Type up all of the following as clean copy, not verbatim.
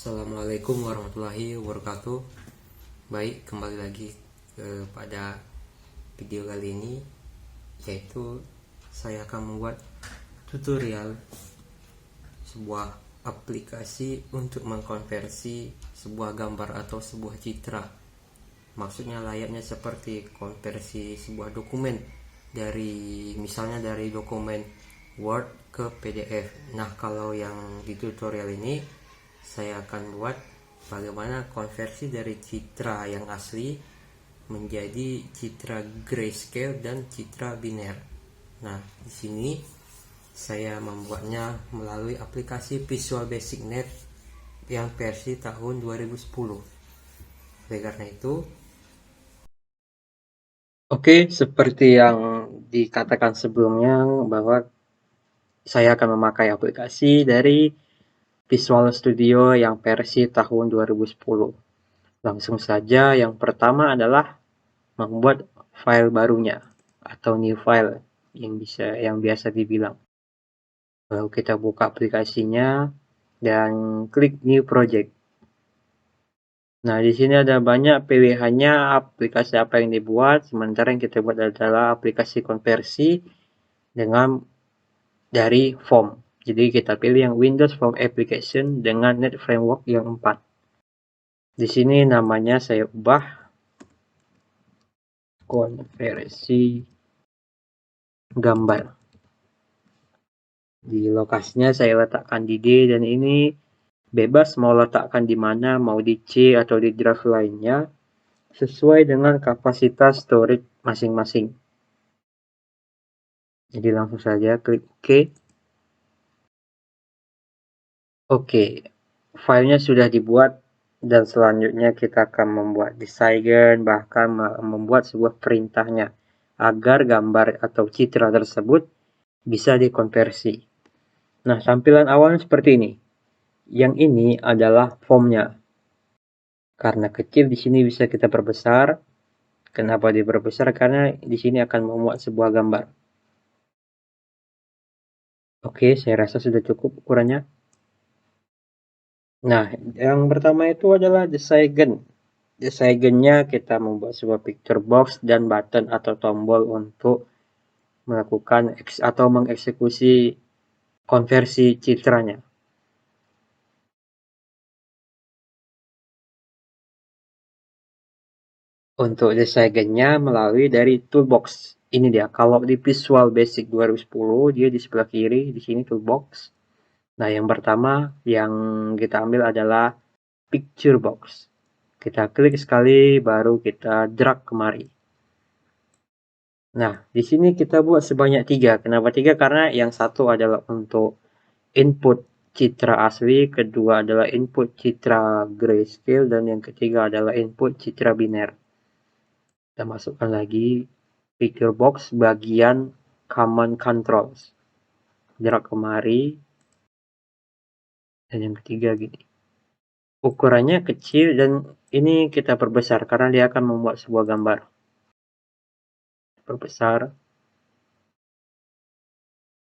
Assalamualaikum warahmatullahi wabarakatuh. Baik, kembali lagi pada video kali ini, yaitu saya akan membuat tutorial sebuah aplikasi untuk mengkonversi sebuah gambar atau sebuah citra. Maksudnya layaknya seperti konversi sebuah dokumen misalnya dari dokumen Word ke PDF. Nah, kalau yang di tutorial ini saya akan buat bagaimana konversi dari citra yang asli menjadi citra grayscale dan citra biner. Nah, di sini saya membuatnya melalui aplikasi Visual Basic Net yang versi tahun 2010. Oleh karena itu, oke, seperti yang dikatakan sebelumnya bahwa saya akan memakai aplikasi dari Visual Studio yang versi tahun 2010. Langsung saja, yang pertama adalah membuat file barunya atau new file yang biasa dibilang. Lalu kita buka aplikasinya dan klik new project. Nah, di sini ada banyak pilihannya aplikasi apa yang dibuat. Sementara yang kita buat adalah aplikasi konversi dari form. Jadi kita pilih yang Windows Form Application dengan Net Framework yang 4. Di sini namanya saya ubah konversi gambar. Di lokasinya saya letakkan di D, dan ini bebas mau letakkan di mana, mau di C atau di drive lainnya, sesuai dengan kapasitas storage masing-masing. Jadi langsung saja klik OK. Oke, filenya sudah dibuat dan selanjutnya kita akan membuat desain, bahkan membuat sebuah perintahnya agar gambar atau citra tersebut bisa dikonversi. Nah, tampilan awalnya seperti ini. Yang ini adalah formnya. Karena kecil, di sini bisa kita perbesar. Kenapa diperbesar? Karena di sini akan memuat sebuah gambar. Oke, saya rasa sudah cukup ukurannya. Nah, yang pertama itu adalah desain. Desainnya kita membuat sebuah picture box dan button atau tombol untuk melakukan atau mengeksekusi konversi citranya. Untuk desainnya melalui dari toolbox. Ini dia. Kalau di Visual Basic 2010 dia di sebelah kiri, di sini toolbox. Nah, yang pertama yang kita ambil adalah picture box. Kita klik sekali, baru kita drag kemari. Nah, di sini kita buat sebanyak 3. Kenapa 3? Karena yang satu adalah untuk input citra asli, kedua adalah input citra grayscale, dan yang ketiga adalah input citra biner. Kita masukkan lagi picture box bagian command controls. Drag kemari. Dan yang ketiga gini. Ukurannya kecil dan ini kita perbesar karena dia akan membuat sebuah gambar. Perbesar.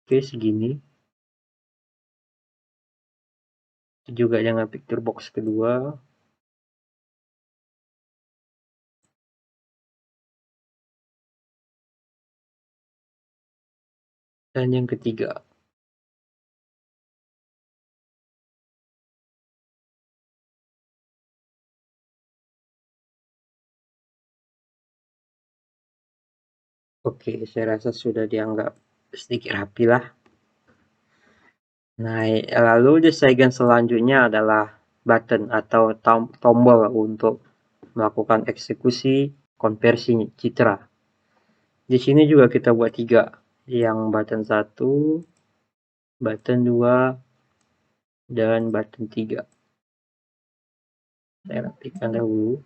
Oke, segini. Juga dengan picture box kedua. Dan yang ketiga. Oke, saya rasa sudah dianggap sedikit rapi lah. Nah, lalu desain selanjutnya adalah button atau tombol untuk melakukan eksekusi konversi citra. Di sini juga kita buat 3. Yang button 1, button 2, dan button 3. Saya rapikan dahulu.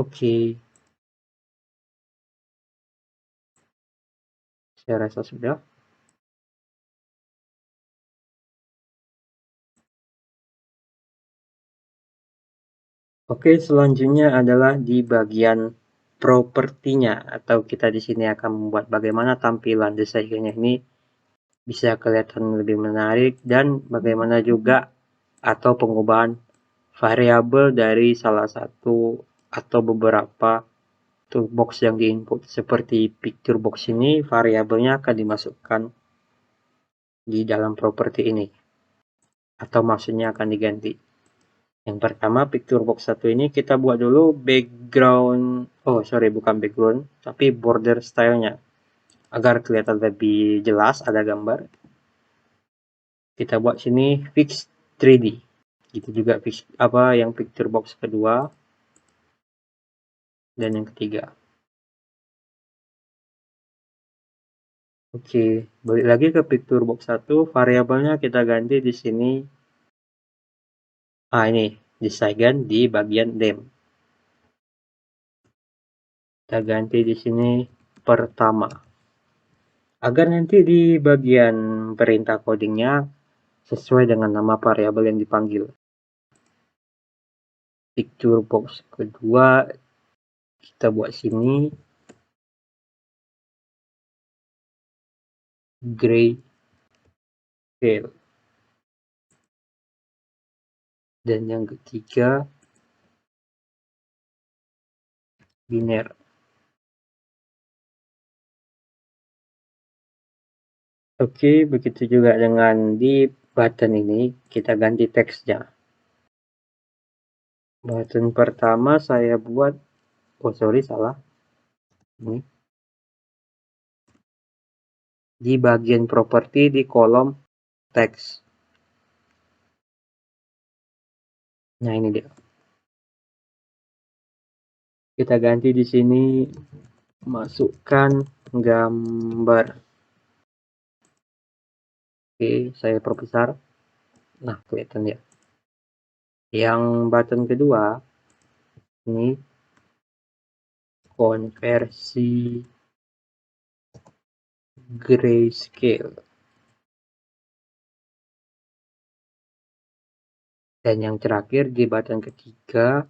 Oke, saya rasa sudah. Oke, selanjutnya adalah di bagian propertinya, atau kita di sini akan membuat bagaimana tampilan desainnya ini bisa kelihatan lebih menarik, dan bagaimana juga atau pengubahan variabel dari salah satu atau beberapa toolbox yang diinput. Seperti picture box ini, variabelnya akan dimasukkan di dalam properti ini, atau maksudnya akan diganti. Yang pertama, picture box 1 ini kita buat dulu background, bukan background, tapi border stylenya, agar kelihatan lebih jelas ada gambar. Kita buat sini fix 3D, gitu juga fix yang picture box kedua dan yang ketiga. Oke, balik lagi ke picture box 1, variabelnya kita ganti di sini. Ini disaikan di bagian name. Kita ganti di sini pertama. Agar nanti di bagian perintah codingnya sesuai dengan nama variabel yang dipanggil. Picture box kedua kita buat sini grayscale. Dan yang ketiga biner. Oke, begitu juga dengan di button ini, kita ganti teksnya. Button pertama saya buat, salah. Ini. Di bagian properti di kolom teks. Nah, ini dia. Kita ganti di sini, masukkan gambar. Oke, saya perbesar. Nah, kelihatan ya. Yang button kedua, ini konversi grayscale. Dan yang terakhir di button ketiga,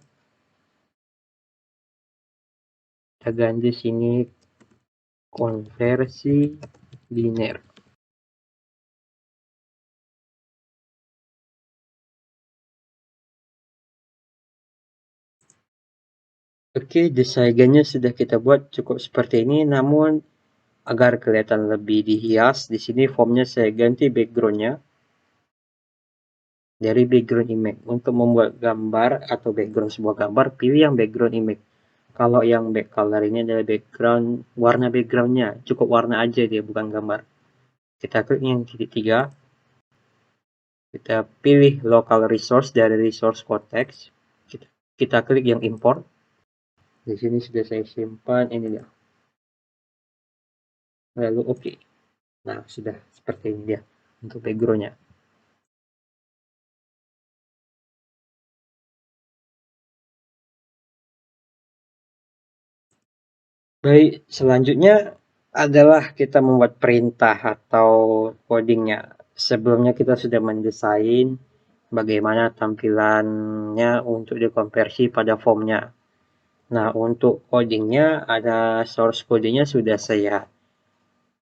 kita ganti sini konversi linear. Oke, desainnya sudah kita buat cukup seperti ini, namun agar kelihatan lebih dihias, di sini formnya saya ganti backgroundnya dari background image. Untuk membuat gambar atau background sebuah gambar, pilih yang background image. Kalau yang back color ini adalah background, warna backgroundnya cukup warna aja, dia bukan gambar. Kita klik yang titik 3, kita pilih local resource dari resource cortex, kita klik yang import. Di sini sudah saya simpan, ini dia. Lalu oke. Nah, sudah seperti ini dia untuk backgroundnya. Baik, selanjutnya adalah kita membuat perintah atau codingnya. Sebelumnya kita sudah mendesain bagaimana tampilannya untuk dikonversi pada formnya. Nah, untuk codingnya ada source codingnya sudah saya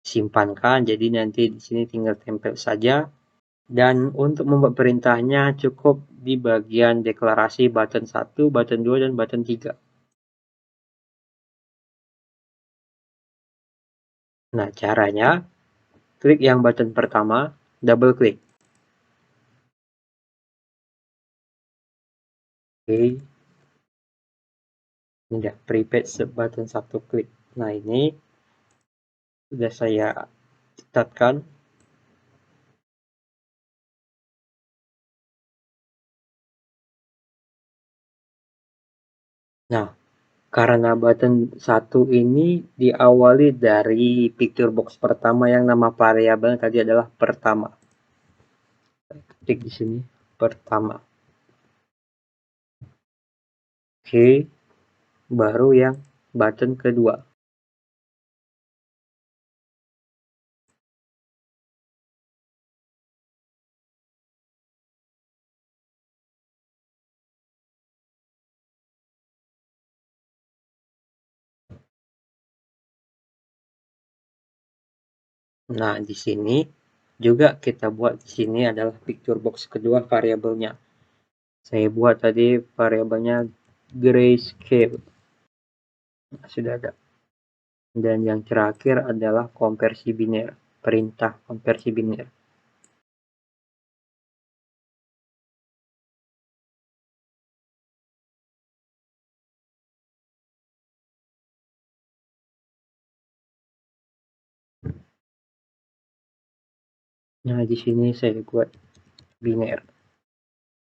simpankan, jadi nanti di sini tinggal tempel saja. Dan untuk membuat perintahnya cukup di bagian deklarasi button 1, button 2, dan button 3. Nah, caranya klik yang button pertama, double klik. Oke. Ini udah prepare button 1 klik. Nah, ini sudah saya catatkan. Nah, karena button 1 ini diawali dari picture box pertama yang nama variabel tadi adalah pertama. Klik di sini, pertama. Oke, baru yang button kedua. Nah, di sini juga kita buat di sini adalah picture box kedua variabelnya. Saya buat tadi variabelnya grayscale. Nah, sudah ada. Dan yang terakhir adalah konversi biner, perintah konversi biner. Nah, di sini saya buat biner.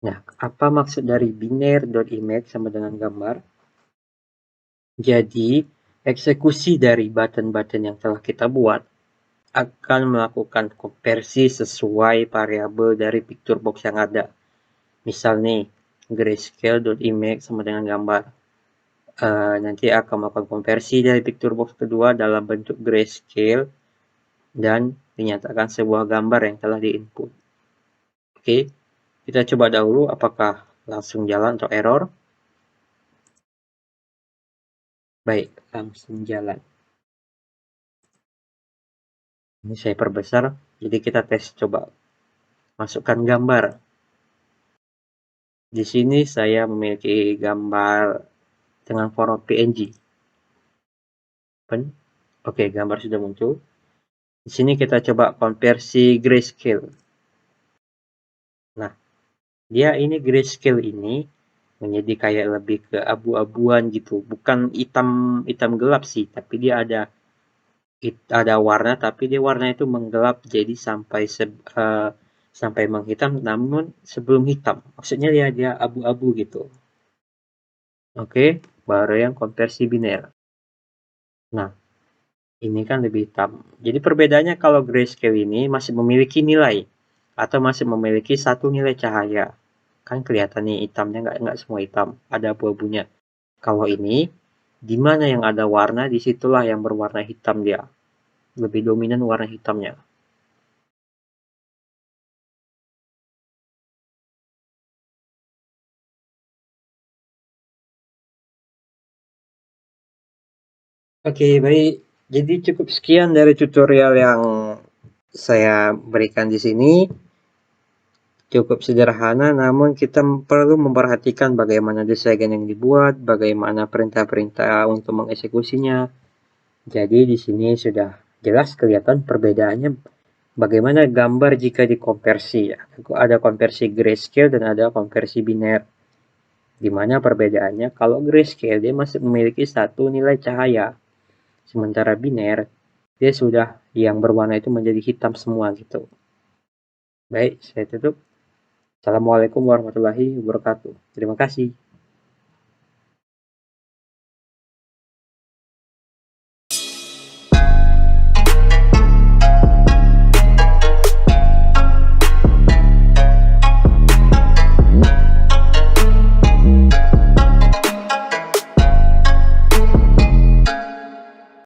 Nah, apa maksud dari biner.image sama dengan gambar? Jadi, eksekusi dari button-button yang telah kita buat akan melakukan konversi sesuai variabel dari picture box yang ada. Misal nih, grayscale.image sama dengan gambar. Nanti akan melakukan konversi dari picture box kedua dalam bentuk grayscale dan dinyatakan sebuah gambar yang telah diinput. Oke, kita coba dahulu apakah langsung jalan atau error. Baik, langsung jalan. Ini saya perbesar, jadi kita tes coba. Masukkan gambar. Di sini saya memiliki gambar dengan format PNG. Open. Oke, gambar sudah muncul. Di sini kita coba konversi grayscale. Nah, dia ini grayscale ini menjadi kayak lebih ke abu-abuan gitu. Bukan hitam gelap sih, tapi dia ada warna, tapi dia warna itu menggelap jadi sampai menghitam, namun sebelum hitam. Maksudnya dia abu-abu gitu. Oke, baru yang konversi biner. Nah, ini kan lebih hitam. Jadi perbedaannya kalau grayscale ini masih memiliki nilai atau masih memiliki satu nilai cahaya. Kan kelihatan nih hitamnya nggak semua hitam, ada abu-abunya. Kalau ini, di mana yang ada warna, disitulah yang berwarna hitam dia. Lebih dominan warna hitamnya. Oke, baik. Jadi cukup sekian dari tutorial yang saya berikan di sini. Cukup sederhana, namun kita perlu memperhatikan bagaimana desain yang dibuat, bagaimana perintah-perintah untuk mengeksekusinya. Jadi di sini sudah jelas kelihatan perbedaannya bagaimana gambar jika dikonversi. Ada konversi grayscale dan ada konversi biner. Di mana perbedaannya kalau grayscale dia masih memiliki satu nilai cahaya. Sementara biner dia sudah yang berwarna itu menjadi hitam semua gitu. Baik, saya tutup. Assalamualaikum warahmatullahi wabarakatuh. Terima kasih.